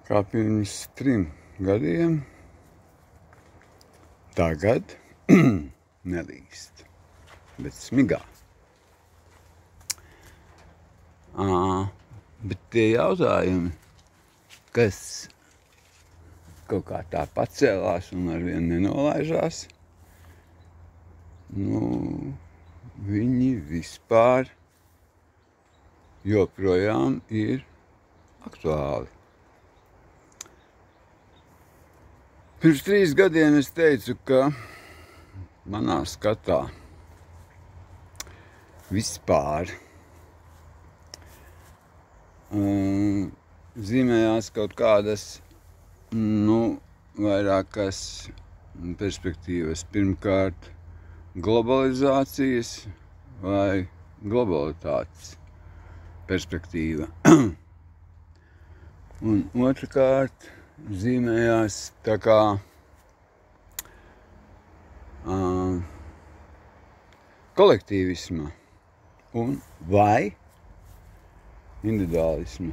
kā pirms 3 gadiem, tagad nelīst, bet smigā. Bet tie jautājumi, kas kaut kā tā pacēlās un arvien nenolaižās, viņi vispār joprojām ir aktuāli. Pirms 3 gadiem es teicu, ka manā skatā vispār zīmējās kaut kādas, vairākas perspektīvas. Pirmkārt, globalizācijas vai globalitātes perspektīva. Un otrkārt, zīmējās tā kā kolektīvisma un vai individuālisma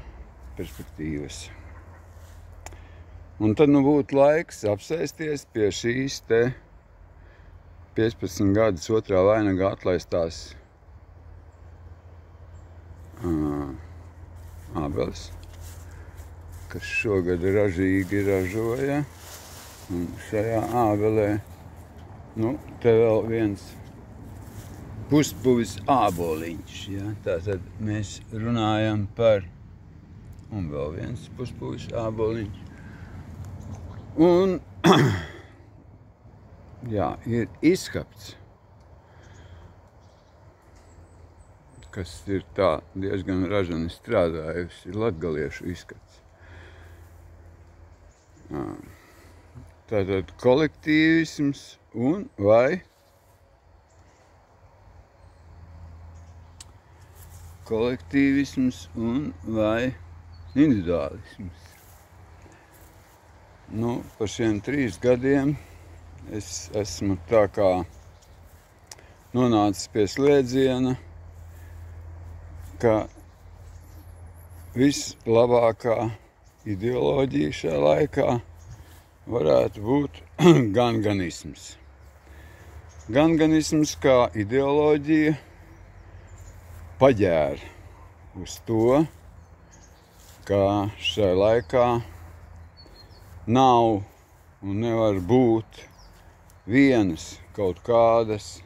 perspektīvas. Un tad būtu laiks apsēsties pie šīs te 15 gadus otrā vainagā atlaistās ābeles, kas šogad ražīgi ražoja. Un šajā ābelē, te vēl viens puspuvis āboliņš, ja? Tātad mēs runājam par, un vēl viens puspuvis āboliņš. Un, ir izskapts, kas ir tā diezgan ražani strādājusi, latgaliešu izskats. Tātad kolektīvisms un vai individuālisms. Par šiem 3 gadiem es esmu tā kā nonācis pie slēdziena, ka vislabākā ideoloģija šajā laikā varētu būt ganganisms. Ganganisms kā ideoloģija paģēra uz to, ka šajā laikā nav un nevar būt vienas kaut kādas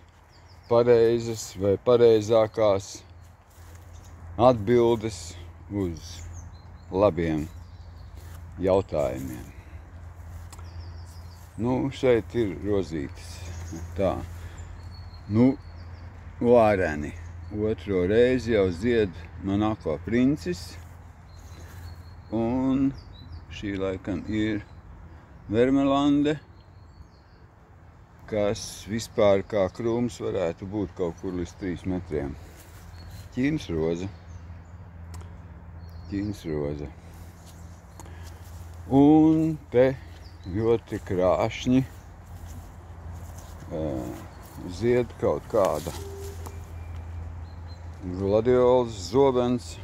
pareizas vai pareizākās atbildes uz labiem jautājumiem. Šeit ir rozītis. Tā. Vāreni. Otro reizi jau zied Monako princis. Un šī laikam ir Vermelande, kas vispār kā krūms varētu būt kaut kur līdz 3 metriem. Ķīnas roze. Un te ļoti krāšņi zied kaut kāda gladiolas zobens.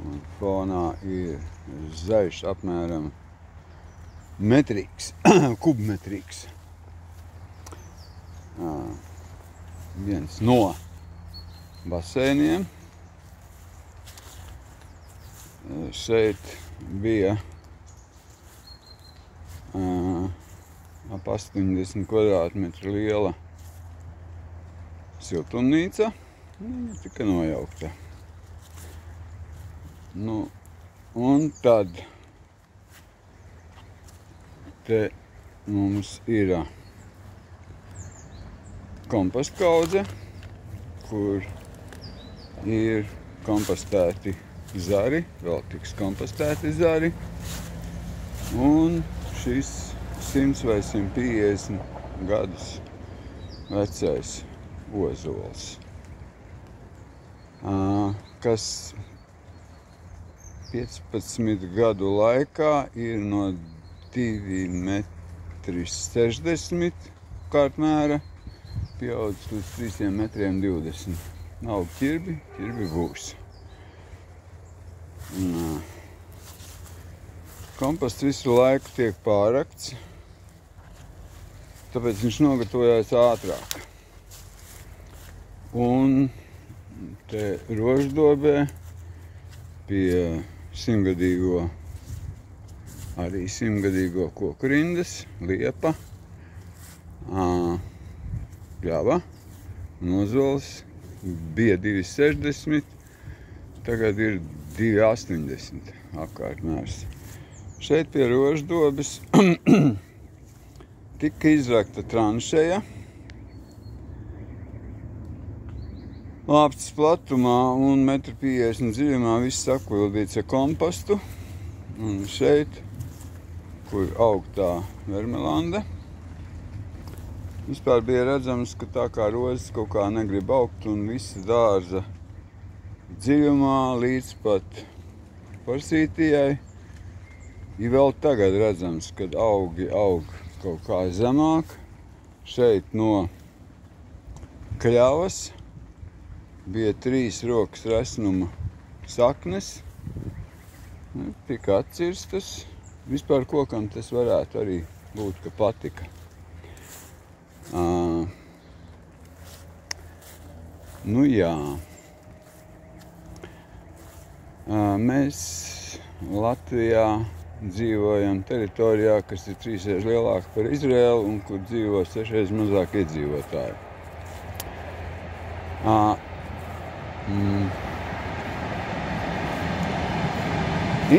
Un fonā ir zaļš apmēram metrīgs, kubmetrīgs. Viens no basēniem. Šeit bija ap 80 kvadrātmetru liela siltumnīca. Tika nojaukta. Un tad te mums ir kompostkaudze, kur ir kompostēti zari, vēl tiks kompostēti zari. Un šis 100 vai 150 gadus vecais ozols, kas 15 gadu laikā ir no 2,60 m kārtmēra pieaudzis līdz 3,20 m. Nav ķirbi būs. Komposts visu laiku tiek pārakts, tāpēc viņš nogatavojās ātrāk. Un te roždobē pie simtgadīgo koku rindas, liepa, pļava, nozols, bija 2,60, tagad ir 2,80 apkārt mērs. Šeit pie roždobes tika izrakta tranšeja, lāpstas platumā un 1,50 m dziļumā viss sakvildīts ar kompostu. Un šeit, kur aug tā vermelande, vispār bija redzams, ka tā kā rozes kaut kā negrib augt un visa dārza dziļumā līdz pat Forsītijai. Ir vēl tagad redzams, kad augi aug kaut kā zemāk. Šeit no kļavas bija 3 rokas resnuma saknes. Tika atcirstas. Vispār kokam tas varētu arī būt, ka patika. Nu jā. Mēs Latvijā dzīvojam teritorijā, kas ir 3 reizes lielāka par Izraēlu un kur dzīvo 6 reizes mazāk iedzīvotāji.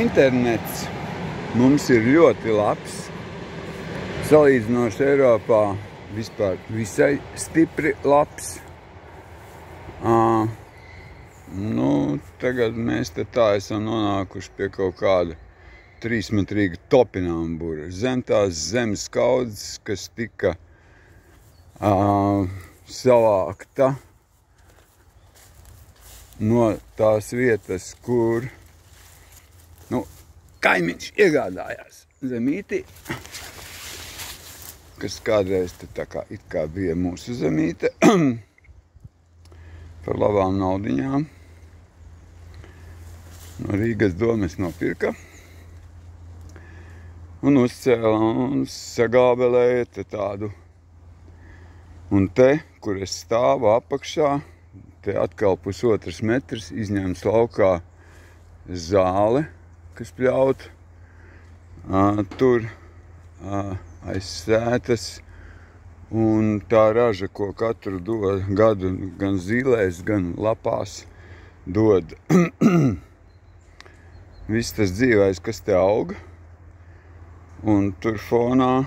Internets mums ir ļoti labs. Salīdzinoši Eiropā vispār visai stipri labs. Tagad mēs te tā esam nonākuši pie kaut kāda 3-metrīga topināmbura. Zem tās zemes kaudzes, kas tika savākta no tās vietas, kur kaimiņš iegādājās zemīti, kas kādreiz te tā kā it kā bija mūsu zemīte, par labām naudiņām. No Rīgas domes nopirka un uzcēla un sagābelēja te tādu. Un te, kur es stāvu apakšā, te atkal 1,5 metrs izņemts laukā zāle, kas pļaut. Tur aiz sētas un tā raža, ko katru gadu gan zīlēs, gan lapās dod. Viss tas dzīvais, kas te aug, un tur fonā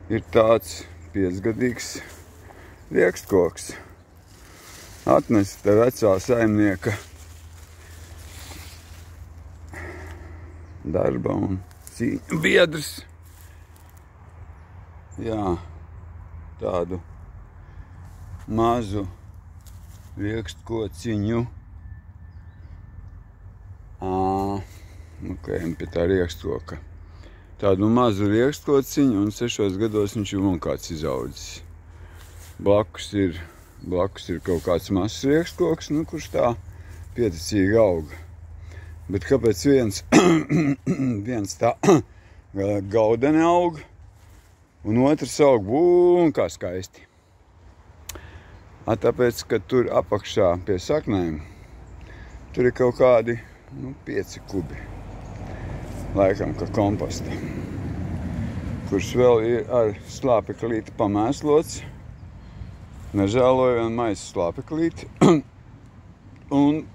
ir tāds 5-gadīgs riekstkoks. Atnesa te vecā saimnieka darba un cīņu biedrs. Jā, tādu mazu riekštkociņu. Pie tā riekstkoka. Tādu mazu riekštkociņu un 6 gados viņš ir un kāds izaudzis. Blakus ir kaut kāds mazs riekštkoks, kurš tā pieticīgi auga. Bet kāpēc viens tā gaudeni aug un otrs aug un kā skaisti? Tāpēc, ka tur apakšā pie saknēm tur ir kaut kādi 5 kubi, laikam, ka komposta, kurš vēl ir ar slāpeklīti pamēslots, nežēloju vien maisu slāpeklīti, un,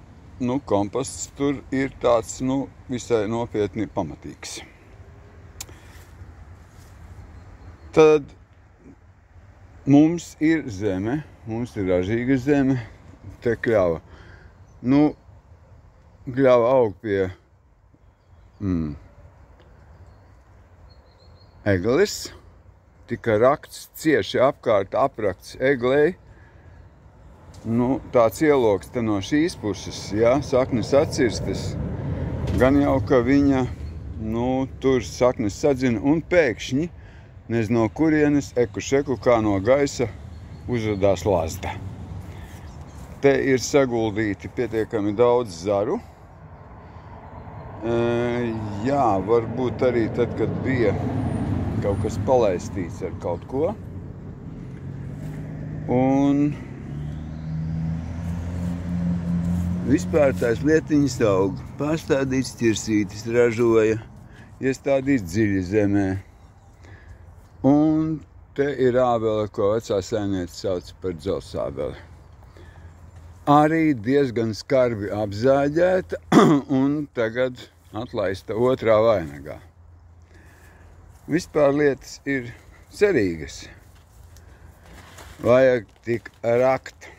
komposts tur ir tāds, visai nopietni pamatīgs. Tad mums ir zeme, mums ir ražīga zeme, te kļava. Kļava aug pie eglis, tika rakts cieši apkārt aprakts eglei. Tāds ieloks te no šīs puses, saknes atcirstas, gan jau, ka viņa, tur saknes sadzina un pēkšņi, nezinu no kurienes, eku kā no gaisa, uzradās lazda. Te ir saguldīti pietiekami daudz zaru, Jā, varbūt arī tad, kad bija kaut kas palaistīts ar kaut ko. Un vispār tās lietiņas aug. Pārstādīts ķirsītis ražoja, iestādīts dziļi zemē. Un te ir ābele, ko vecā saimniece sauc par dzelzsābeli. Arī diezgan skarbi apzāģēta un tagad atlaista otrā vainagā. Vispār lietas ir cerīgas. Vajag tik rakt.